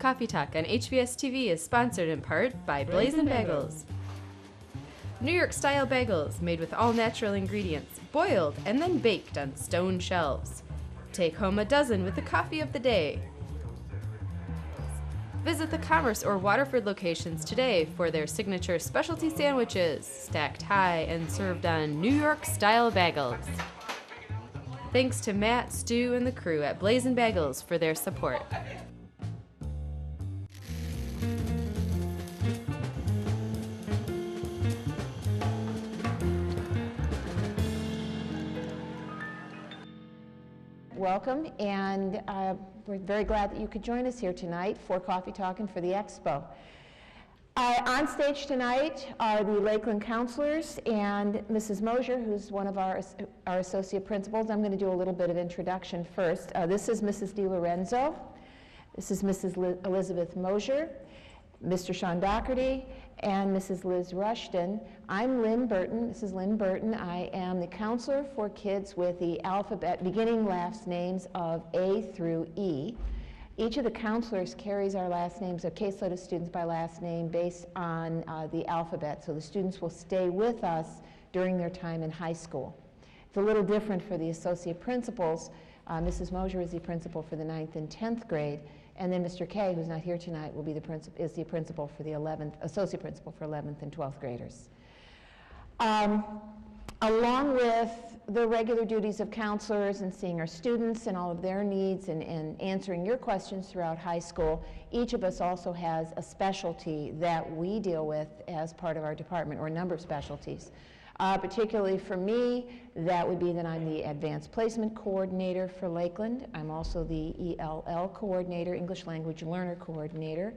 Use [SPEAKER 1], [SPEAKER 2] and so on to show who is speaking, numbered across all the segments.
[SPEAKER 1] Coffee Talk on HVS-TV is sponsored in part by Blazin' Bagels. New York-style bagels made with all-natural ingredients, boiled and then baked on stone shelves. Take home a dozen with the coffee of the day. Visit the Commerce or Waterford locations today for their signature specialty sandwiches, stacked high and served on New York-style bagels. Thanks to Matt, Stu, and the crew at Blazin' Bagels for their support.
[SPEAKER 2] Welcome, and we're very glad that you could join us here tonight for Coffee Talk and for the Expo. On stage tonight are the Lakeland counselors and Mrs. Mosher, who's one of our associate principals. I'm going to do a little bit of introduction first. This is Mrs. DiLorenzo. This is Mrs. Elizabeth Mosher, Mr. Sean Daugherty, and Mrs. Liz Rushton. I'm Lynn Burton. This is Lynn Burton. I am the counselor for kids with the alphabet beginning last names of A through E. Each of the counselors carries our last names, a caseload of students by last name based on the alphabet, so the students will stay with us during their time in high school. It's a little different for the associate principals. Mrs. Mosher is the principal for the 9th and 10th grade, and then Mr. Kay, who's not here tonight, will be is the principal for the 11th, associate principal for 11th and 12th graders. Along with the regular duties of counselors and seeing our students and all of their needs and answering your questions throughout high school, each of us also has a specialty that we deal with as part of our department, or a number of specialties. Particularly for me, that would be that I'm the Advanced Placement Coordinator for Lakeland. I'm also the ELL Coordinator, English Language Learner Coordinator.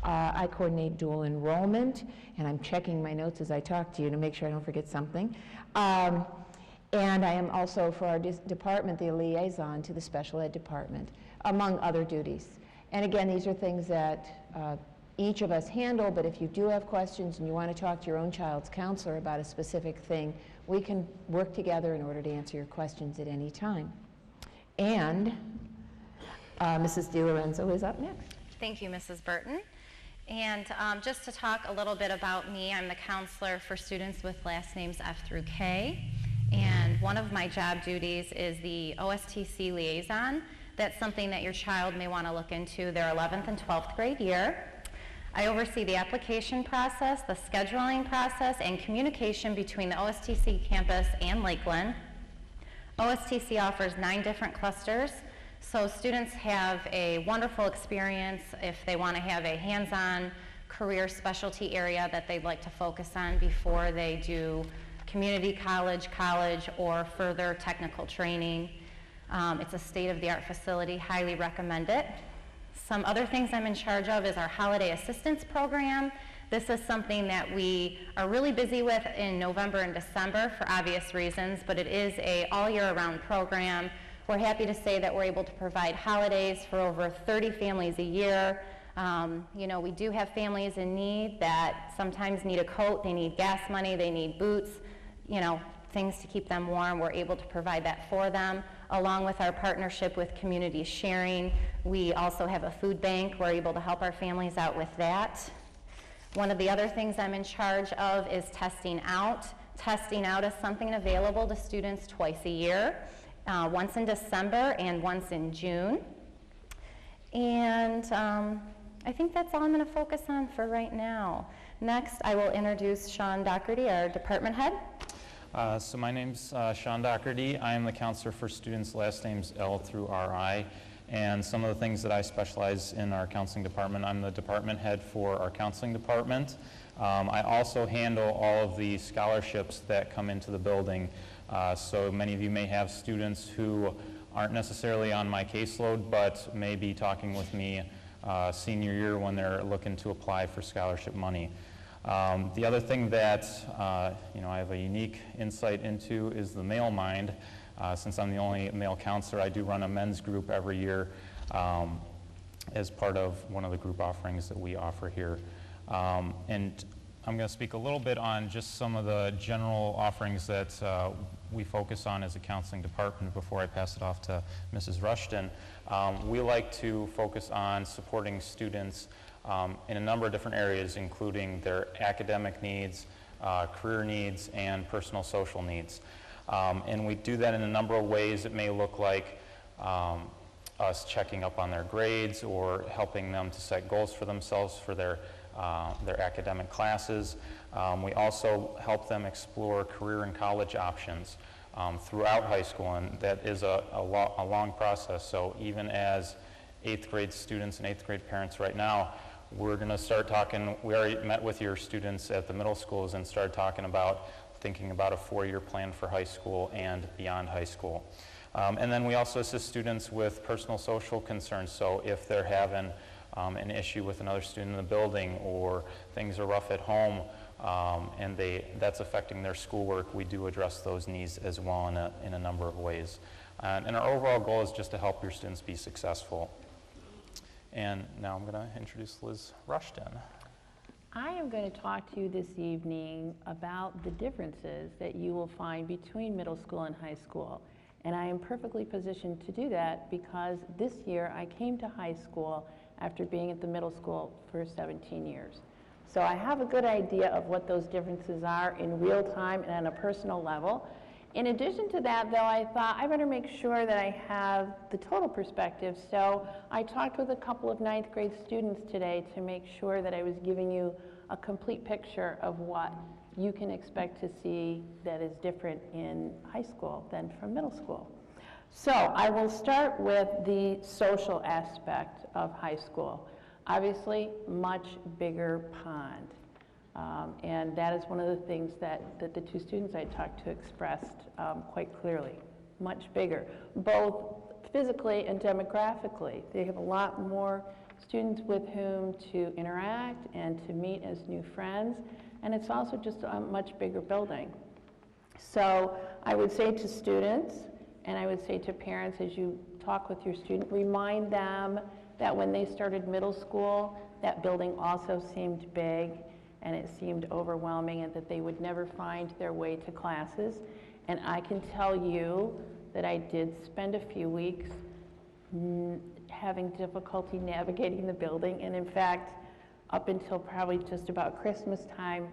[SPEAKER 2] I coordinate dual enrollment, and I'm checking my notes as I talk to you to make sure I don't forget something. And I am also, for our department, the liaison to the special ed department, among other duties. And again, these are things that each of us handle, but if you do have questions and you want to talk to your own child's counselor about a specific thing, we can work together in order to answer your questions at any time. And Mrs. DiLorenzo is up next.
[SPEAKER 3] Thank you, Mrs. Burton. And just to talk a little bit about me, I'm the counselor for students with last names F through K. And one of my job duties is the OSTC liaison. That's something that your child may want to look into their 11th and 12th grade year. I oversee the application process, the scheduling process, and communication between the OSTC campus and Lakeland. OSTC offers 9 different clusters, so students have a wonderful experience if they want to have a hands-on career specialty area that they'd like to focus on before they do community college, or further technical training. It's a state-of-the-art facility, highly recommend it. Some other things I'm in charge of is our holiday assistance program. This is something that we are really busy with in November and December for obvious reasons, but it is an all-year-round program. We're happy to say that we're able to provide holidays for over 30 families a year. You know, we do have families in need that sometimes need a coat, they need gas money, they need boots, you know, things to keep them warm. We're able to provide that for them. Along with our partnership with Community Sharing, we also have a food bank. We're able to help our families out with that. One of the other things I'm in charge of is testing out. Testing out is something available to students twice a year, once in December and once in June. And I think that's all I'm going to focus on for right now. Next, I will introduce Sean Daugherty, our department head.
[SPEAKER 4] So my name's Sean Daugherty. I am the counselor for students' last names L through RI. And some of the things that I specialize in our counseling department, I'm the department head for our counseling department. I also handle all of the scholarships that come into the building. So many of you may have students who aren't necessarily on my caseload, but may be talking with me senior year when they're looking to apply for scholarship money. The other thing that you know, I have a unique insight into is the male mind. Since I'm the only male counselor, I do run a men's group every year as part of one of the group offerings that we offer here. And I'm going to speak a little bit on just some of the general offerings that we focus on as a counseling department before I pass it off to Mrs. Rushton. We like to focus on supporting students in a number of different areas, including their academic needs, career needs, and personal social needs. And we do that in a number of ways. It may look like us checking up on their grades or helping them to set goals for themselves for their academic classes. We also help them explore career and college options throughout high school, and that is a long process. So even as 8th grade students and 8th grade parents right now, we're going to start talking. We already met with your students at the middle schools and started talking about thinking about a 4-year plan for high school and beyond high school. And then we also assist students with personal social concerns. So if they're having an issue with another student in the building, or things are rough at home and that's affecting their schoolwork, we do address those needs as well in a number of ways. And our overall goal is just to help your students be successful. And now I'm going to introduce Liz Rushton.
[SPEAKER 5] I am going to talk to you this evening about the differences that you will find between middle school and high school. And I am perfectly positioned to do that because this year I came to high school after being at the middle school for 17 years. So I have a good idea of what those differences are in real time and on a personal level. In addition to that, though, I thought I better make sure that I have the total perspective. So I talked with a couple of 9th grade students today to make sure that I was giving you a complete picture of what you can expect to see that is different in high school than from middle school. So I will start with the social aspect of high school. Obviously, much bigger pond. And that is one of the things that the two students I talked to expressed quite clearly. Much bigger, both physically and demographically. They have a lot more students with whom to interact and to meet as new friends. And it's also just a much bigger building. So I would say to students, and I would say to parents as you talk with your student, remind them that when they started middle school, that building also seemed big and it seemed overwhelming and that they would never find their way to classes. And I can tell you that I did spend a few weeks having difficulty navigating the building. And in fact, up until probably just about Christmas time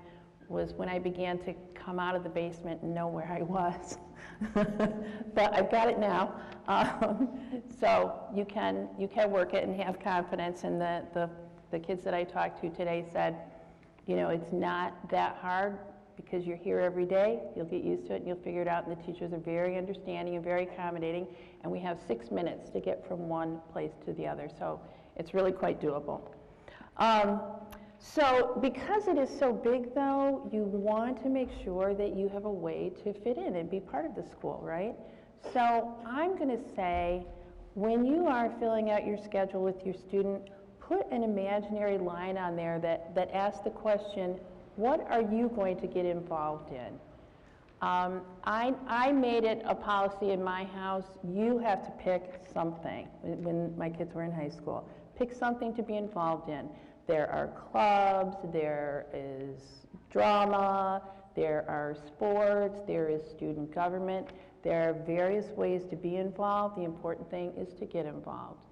[SPEAKER 5] was when I began to come out of the basement and know where I was. But I've got it now. So you can work it and have confidence. And the kids that I talked to today said, you know, it's not that hard because you're here every day. You'll get used to it and you'll figure it out. And the teachers are very understanding and very accommodating. And we have 6 minutes to get from one place to the other. So it's really quite doable. So because it is so big, though, you want to make sure that you have a way to fit in and be part of the school, right? So I'm going to say, when you are filling out your schedule with your student, put an imaginary line on there that asks the question, what are you going to get involved in? I made it a policy in my house, you have to pick something when my kids were in high school. Pick something to be involved in. There are clubs, there is drama, there are sports, there is student government. There are various ways to be involved. The important thing is to get involved.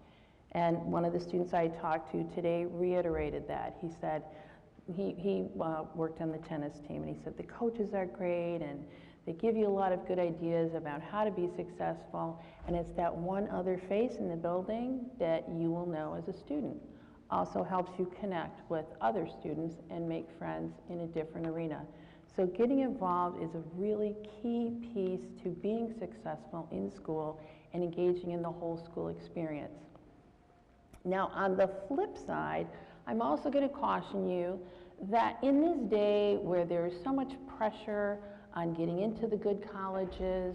[SPEAKER 5] And one of the students I talked to today reiterated that. He said, he worked on the tennis team, and he said the coaches are great and they give you a lot of good ideas about how to be successful, and it's that one other face in the building that you will know as a student. Also helps you connect with other students and make friends in a different arena. So getting involved is a really key piece to being successful in school and engaging in the whole school experience. Now, on the flip side, I'm also going to caution you that in this day where there is so much pressure on getting into the good colleges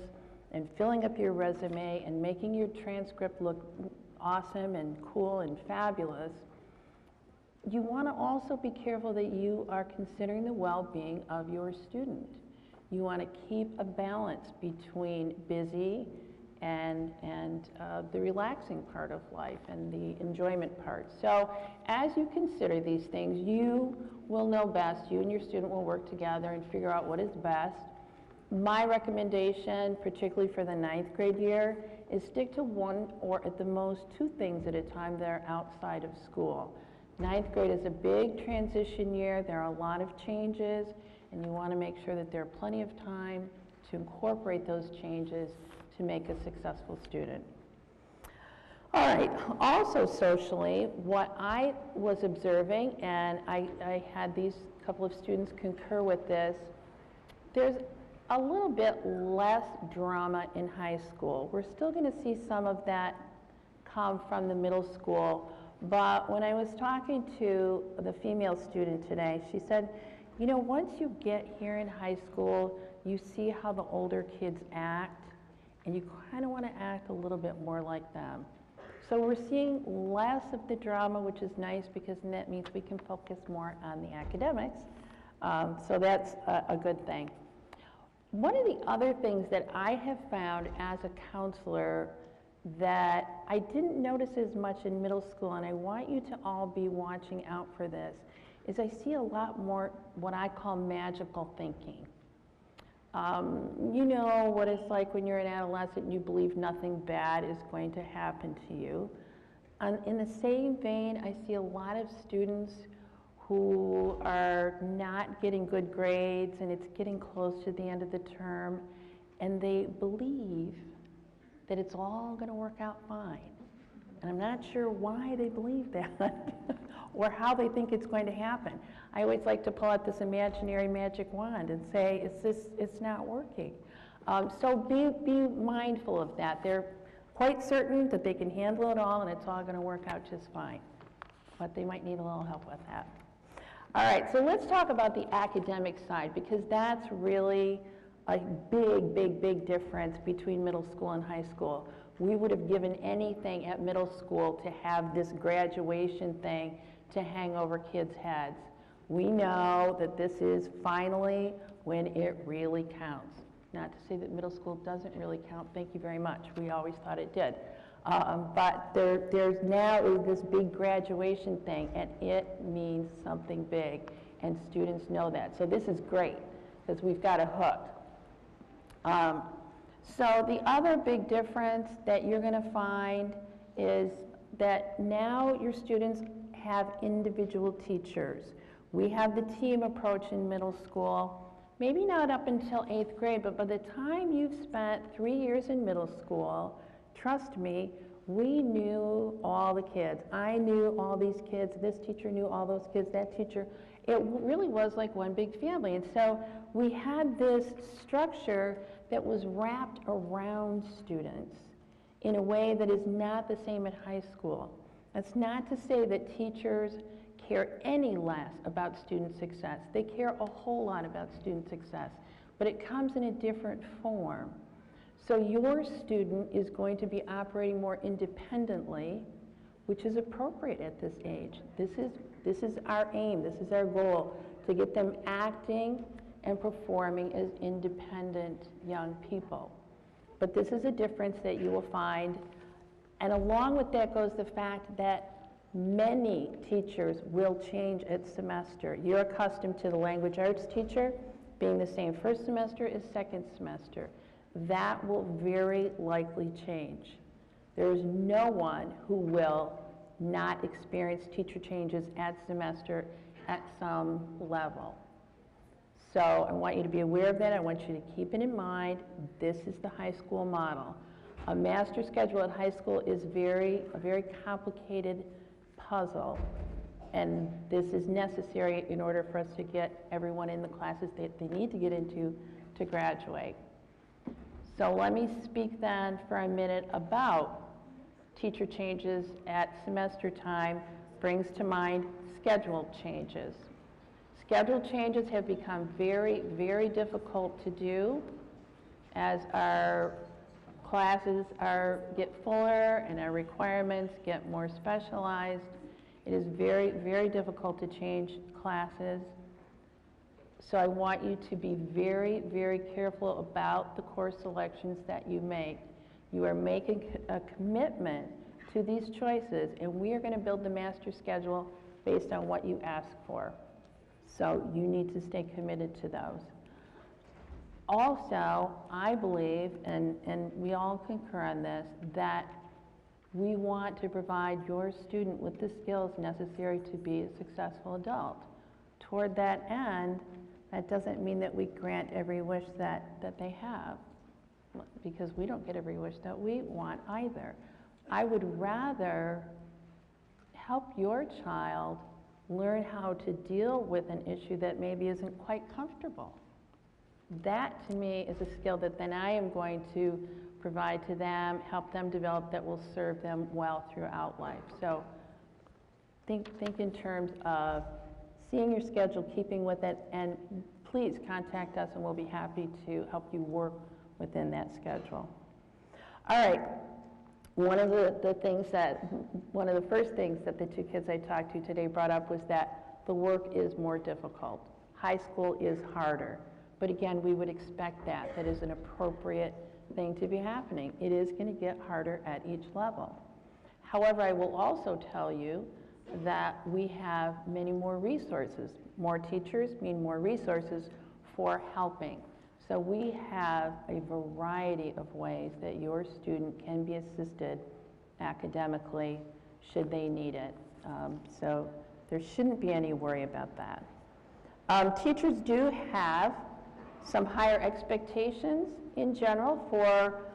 [SPEAKER 5] and filling up your resume and making your transcript look awesome and cool and fabulous, you want to also be careful that you are considering the well-being of your student. You want to keep a balance between busy and the relaxing part of life and the enjoyment part. So as you consider these things, you will know best. You and your student will work together and figure out what is best. My recommendation, particularly for the 9th grade year, is stick to one or at the most 2 things at a time that are outside of school. 9th grade is a big transition year. There are a lot of changes, and you want to make sure that there are plenty of time to incorporate those changes to make a successful student. All right, also socially, what I was observing, and I had these couple of students concur with this, there's a little bit less drama in high school. We're still going to see some of that come from the middle school, but when I was talking to the female student today, she said, you know, once you get here in high school, you see how the older kids act, and you kind of want to act a little bit more like them. So we're seeing less of the drama, which is nice because that means we can focus more on the academics. So that's a good thing. One of the other things that I have found as a counselor that I didn't notice as much in middle school, and I want you to all be watching out for this, is I see a lot more what I call magical thinking. You know what it's like when you're an adolescent and you believe nothing bad is going to happen to you. And in the same vein, I see a lot of students who are not getting good grades and it's getting close to the end of the term, and they believe that it's all going to work out fine. And I'm not sure why they believe that or how they think it's going to happen. I always like to pull out this imaginary magic wand and say, it's not working. So be mindful of that. They're quite certain that they can handle it all and it's all going to work out just fine. But they might need a little help with that. All right, so let's talk about the academic side, because that's really a big difference between middle school and high school. We would have given anything at middle school to have this graduation thing to hang over kids' heads. We know that this is finally when it really counts. Not to say that middle school doesn't really count, thank you very much. We always thought it did. But there's now is this big graduation thing, and it means something big, and students know that. So this is great, because we've got a hook. So the other big difference that you're going to find is that now your students have individual teachers. We have the team approach in middle school, maybe not up until 8th grade, but by the time you've spent 3 years in middle school, trust me, we knew all the kids. I knew all these kids. This teacher knew all those kids, that teacher. It really was like one big family. And so we had this structure that was wrapped around students in a way that is not the same at high school. That's not to say that teachers care any less about student success. They care a whole lot about student success, but it comes in a different form. So your student is going to be operating more independently, which is appropriate at this age. This is our aim, this is our goal, to get them acting and performing as independent young people. But this is a difference that you will find, and along with that goes the fact that many teachers will change at semester. You're accustomed to the language arts teacher being the same first semester as second semester. That will very likely change. There is no one who will not experience teacher changes at semester at some level. So I want you to be aware of that. I want you to keep it in mind. This is the high school model. A master schedule at high school is a very complicated puzzle, and this is necessary in order for us to get everyone in the classes that they need to get into to graduate. So let me speak then for a minute about teacher changes at semester time. Brings to mind schedule changes. Schedule changes have become very difficult to do as our classes get fuller and our requirements get more specialized. It is very difficult to change classes. So I want you to be very careful about the course selections that you make. You are making a commitment to these choices, and we are going to build the master schedule based on what you ask for. So you need to stay committed to those. Also, I believe, and we all concur on this, that we want to provide your student with the skills necessary to be a successful adult. Toward that end, that doesn't mean that we grant every wish that they have, because we don't get every wish that we want either. I would rather help your child learn how to deal with an issue that maybe isn't quite comfortable. That, to me, is a skill that then I am going to provide to them, help them develop, that will serve them well throughout life. So think in terms of seeing your schedule, keeping with it, and please contact us and we'll be happy to help you work within that schedule. All right. One of the first things that the two kids I talked to today brought up was that the work is more difficult. High school is harder. But again, we would expect that is an appropriate thing to be happening. It is going to get harder at each level. However, I will also tell you that we have many more resources. More teachers mean more resources for helping. So we have a variety of ways that your student can be assisted academically should they need it. So there shouldn't be any worry about that. Teachers do have some higher expectations in general for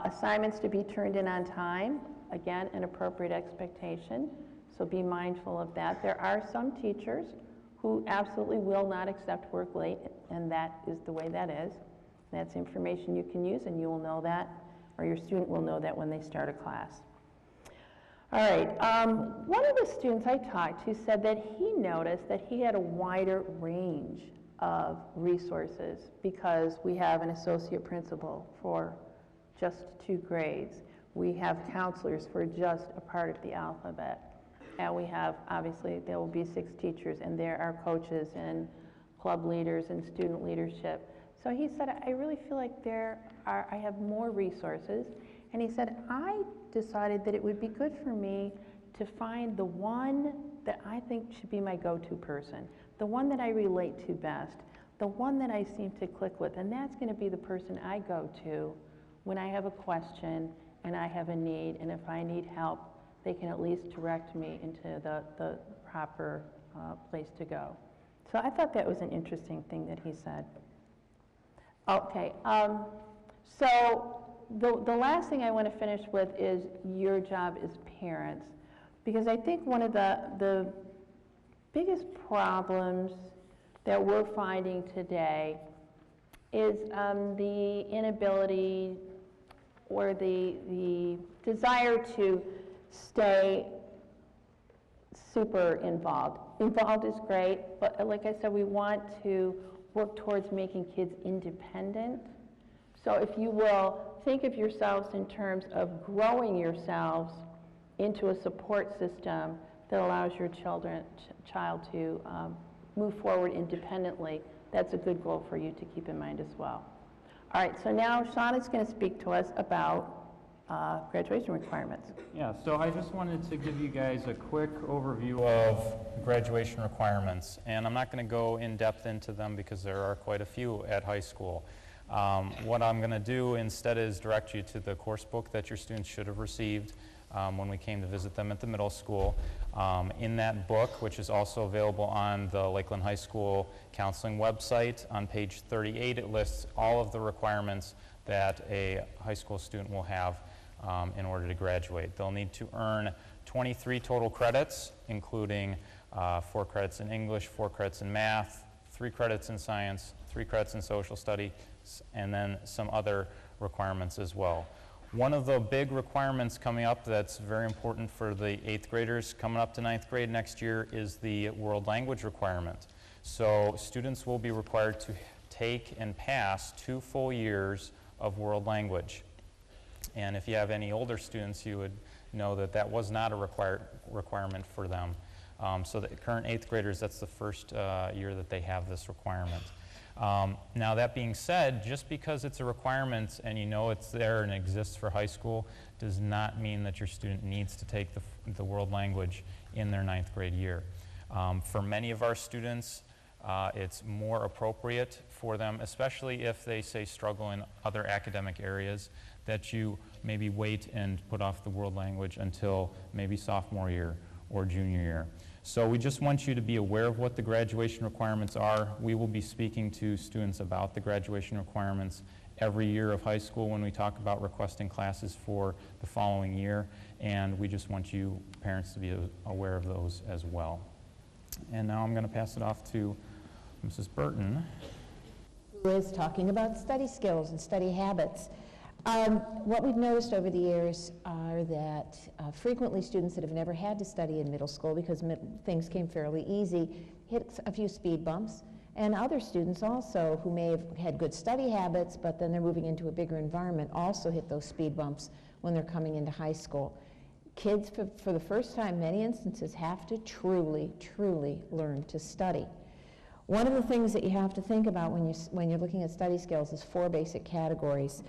[SPEAKER 5] assignments to be turned in on time. Again, an appropriate expectation, so be mindful of that. There are some teachers who absolutely will not accept work late, and that is the way that is. That's information you can use, and you will know that, or your student will know that when they start a class. All right, one of the students I talked to said that he noticed that he had a wider range of resources because we have an associate principal for just 2 grades. We have counselors for just a part of the alphabet. And we have, obviously, there will be 6 teachers, and there are coaches and club leaders and student leadership. So he said, I really feel like I have more resources. And he said, I decided that it would be good for me to find the one that I think should be my go-to person, the one that I relate to best, the one that I seem to click with. And that's going to be the person I go to when I have a question and I have a need, and if I need help, they can at least direct me into the proper place to go. So I thought that was an interesting thing that he said. Okay, so the last thing I want to finish with is your job as parents, because I think one of the biggest problems that we're finding today is the inability or the desire to stay super involved. Involved is great, but like I said, we want to work towards making kids independent. So if you will, think of yourselves in terms of growing yourselves into a support system that allows your child to move forward independently. That's a good goal for you to keep in mind as well. All right, so now Sean is going to speak to us about graduation requirements.
[SPEAKER 4] Yeah, so I just wanted to give you guys a quick overview of graduation requirements, and I'm not going to go in depth into them because there are quite a few at high school. What I'm going to do instead is direct you to the course book that your students should have received when we came to visit them at the middle school. In that book, which is also available on the Lakeland High School counseling website, on page 38, it lists all of the requirements that a high school student will have in order to graduate. They'll need to earn 23 total credits, including 4 credits in English, 4 credits in math, 3 credits in science, 3 credits in social studies, and then some other requirements as well. One of the big requirements coming up that's very important for the 8th graders coming up to 9th grade next year is the world language requirement. So students will be required to take and pass 2 full years of world language. And if you have any older students, you would know that that was not a requirement for them. So the current 8th graders, that's the first year that they have this requirement. Now that being said, just because it's a requirement and you know it's there and exists for high school does not mean that your student needs to take the world language in their 9th grade year. For many of our students, It's more appropriate for them, especially if they, say, struggle in other academic areas, that you maybe wait and put off the world language until maybe sophomore year or junior year. So we just want you to be aware of what the graduation requirements are. We will be speaking to students about the graduation requirements every year of high school when we talk about requesting classes for the following year, and we just want you parents to be aware of those as well. And now I'm going to pass it off to Mrs. Burton,
[SPEAKER 2] who is talking about study skills and study habits. What we've noticed over the years are that frequently students that have never had to study in middle school because things came fairly easy hit a few speed bumps, and other students also who may have had good study habits but then they're moving into a bigger environment also hit those speed bumps when they're coming into high school. Kids, for the first time, in many instances, have to truly, truly learn to study. One of the things that you have to think about when you're looking at study skills is 4 basic categories.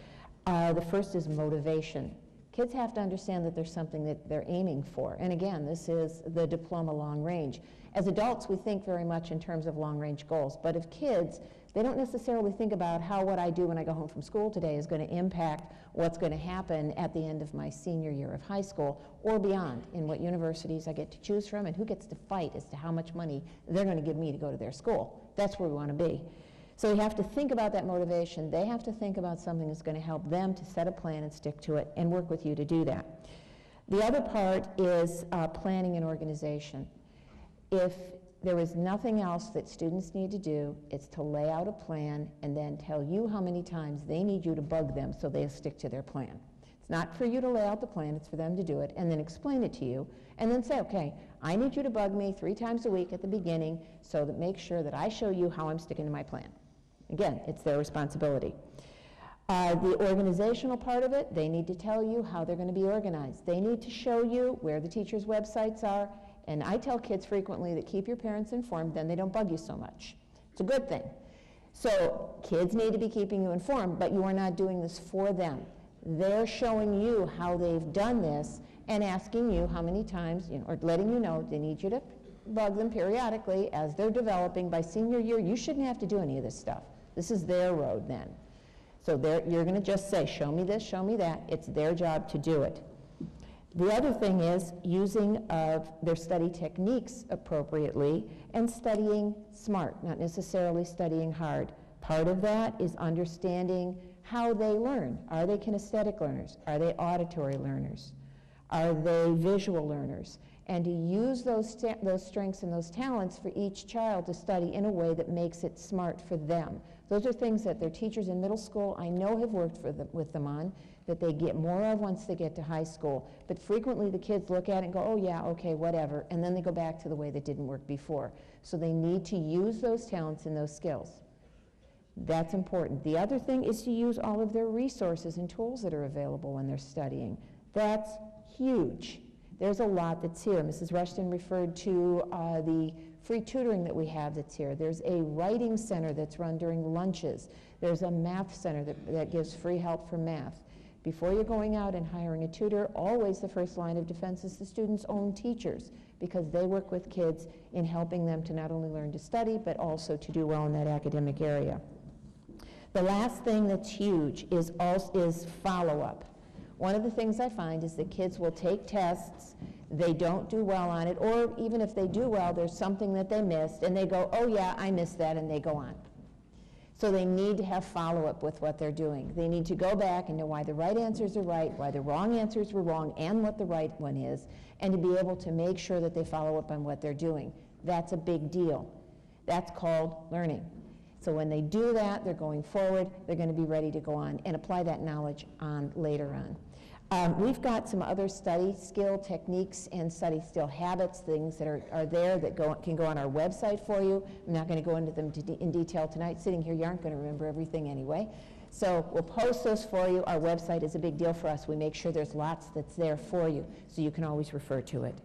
[SPEAKER 2] The first is motivation. Kids have to understand that there's something that they're aiming for. And again, this is the diploma long range. As adults, we think very much in terms of long range goals. But if kids, they don't necessarily think about how what I do when I go home from school today is going to impact what's going to happen at the end of my senior year of high school or beyond, in what universities I get to choose from and who gets to fight as to how much money they're going to give me to go to their school. That's where we want to be. So we have to think about that motivation. They have to think about something that's going to help them to set a plan and stick to it and work with you to do that. The other part is planning and organization. If there is nothing else that students need to do, it's to lay out a plan and then tell you how many times they need you to bug them so they'll stick to their plan. It's not for you to lay out the plan, it's for them to do it and then explain it to you and then say, okay, I need you to bug me 3 times a week at the beginning so that make sure that I show you how I'm sticking to my plan. Again, it's their responsibility. The organizational part of it, they need to tell you how they're going to be organized. They need to show you where the teachers' websites are. And I tell kids frequently that keep your parents informed, then they don't bug you so much. It's a good thing. So kids need to be keeping you informed, but you are not doing this for them. They're showing you how they've done this and asking you how many times, or letting you know they need you to bug them periodically as they're developing. By senior year, you shouldn't have to do any of this stuff. This is their road then. So you're going to just say, show me this, show me that. It's their job to do it. The other thing is using their study techniques appropriately and studying smart, not necessarily studying hard. Part of that is understanding how they learn. Are they kinesthetic learners? Are they auditory learners? Are they visual learners? And to use those strengths and those talents for each child to study in a way that makes it smart for them. Those are things that their teachers in middle school, I know, have worked with them on, that they get more of once they get to high school. But frequently the kids look at it and go, oh yeah, okay, whatever, and then they go back to the way that didn't work before. So they need to use those talents and those skills. That's important. The other thing is to use all of their resources and tools that are available when they're studying. That's huge. There's a lot that's here. Mrs. Rushton referred to the free tutoring that we have that's here. There's a writing center that's run during lunches. There's a math center that gives free help for math. Before you're going out and hiring a tutor, always the first line of defense is the student's own teachers, because they work with kids in helping them to not only learn to study, but also to do well in that academic area. The last thing that's huge is follow-up. One of the things I find is that kids will take tests, they don't do well on it, or even if they do well, there's something that they missed, and they go, oh yeah, I missed that, and they go on. So they need to have follow-up with what they're doing. They need to go back and know why the right answers are right, why the wrong answers were wrong, and what the right one is, and to be able to make sure that they follow up on what they're doing. That's a big deal. That's called learning. So when they do that, they're going forward, they're going to be ready to go on and apply that knowledge on later on. We've got some other study skill techniques and study skill habits, things that are there that can go on our website for you. I'm not going to go into them in detail tonight. Sitting here, you aren't going to remember everything anyway. So we'll post those for you. Our website is a big deal for us. We make sure there's lots that's there for you, so you can always refer to it.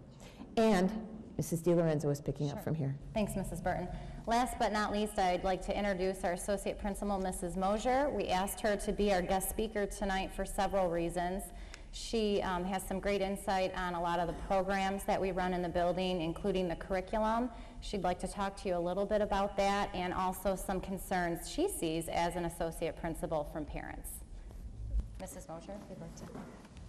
[SPEAKER 2] And Mrs. DiLorenzo is picking up from here.
[SPEAKER 3] Thanks, Mrs. Burton. Last but not least, I'd like to introduce our Associate Principal, Mrs. Mosher. We asked her to be our guest speaker tonight for several reasons. She has some great insight on a lot of the programs that we run in the building, including the curriculum. She'd like to talk to you a little bit about that and also some concerns she sees as an associate principal from parents. Mrs. Mosher, if you'd like to.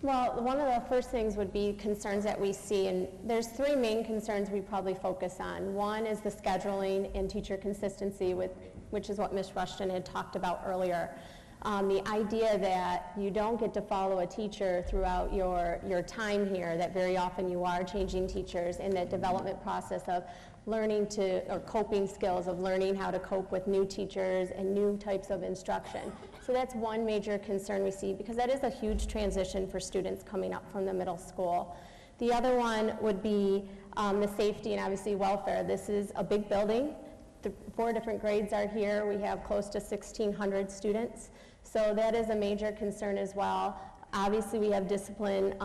[SPEAKER 6] Well, one of the first things would be concerns that we see, and there's three main concerns we probably focus on. One is the scheduling and teacher consistency, which is what Ms. Rushton had talked about earlier. The idea that you don't get to follow a teacher throughout your time here, that very often you are changing teachers, and that development process of learning or coping skills of learning how to cope with new teachers and new types of instruction. So that's one major concern we see, because that is a huge transition for students coming up from the middle school. The other one would be the safety and obviously welfare. This is a big building. 4 different grades are here. We have close to 1,600 students. So that is a major concern as well. Obviously, we have discipline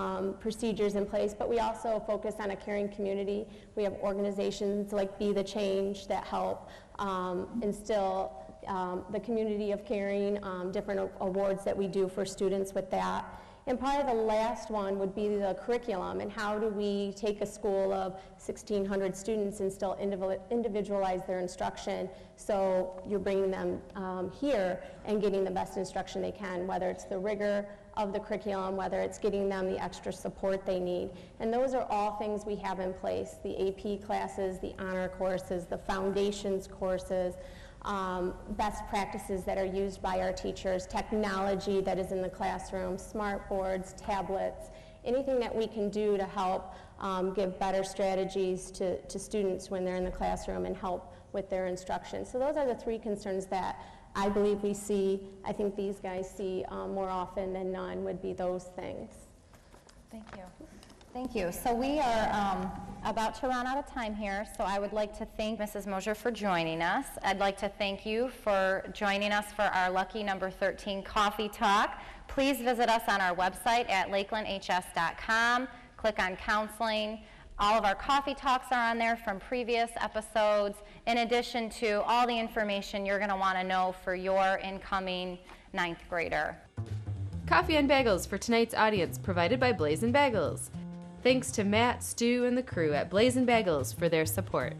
[SPEAKER 6] procedures in place, but we also focus on a caring community. We have organizations like Be the Change that help instill the community of caring, different awards that we do for students with that. And probably the last one would be the curriculum, and how do we take a school of 1,600 students and still individualize their instruction, so you're bringing them here and getting the best instruction they can, whether it's the rigor of the curriculum, whether it's getting them the extra support they need. And those are all things we have in place: the AP classes, the honor courses, the foundations courses, best practices that are used by our teachers, technology that is in the classroom, smart boards, tablets, anything that we can do to help give better strategies to students when they're in the classroom and help with their instruction. So those are the 3 concerns that I believe we see. I think these guys see more often than none, would be those things.
[SPEAKER 3] Thank you. Thank you. So we are about to run out of time here, so I would like to thank Mrs. Mosher for joining us. I'd like to thank you for joining us for our lucky number 13 coffee talk. Please visit us on our website at lakelandhs.com. Click on counseling. All of our coffee talks are on there from previous episodes, in addition to all the information you're going to want to know for your incoming 9th grader.
[SPEAKER 1] Coffee and bagels for tonight's audience provided by Blazin' Bagels. Thanks to Matt, Stu, and the crew at Blazin' Bagels for their support.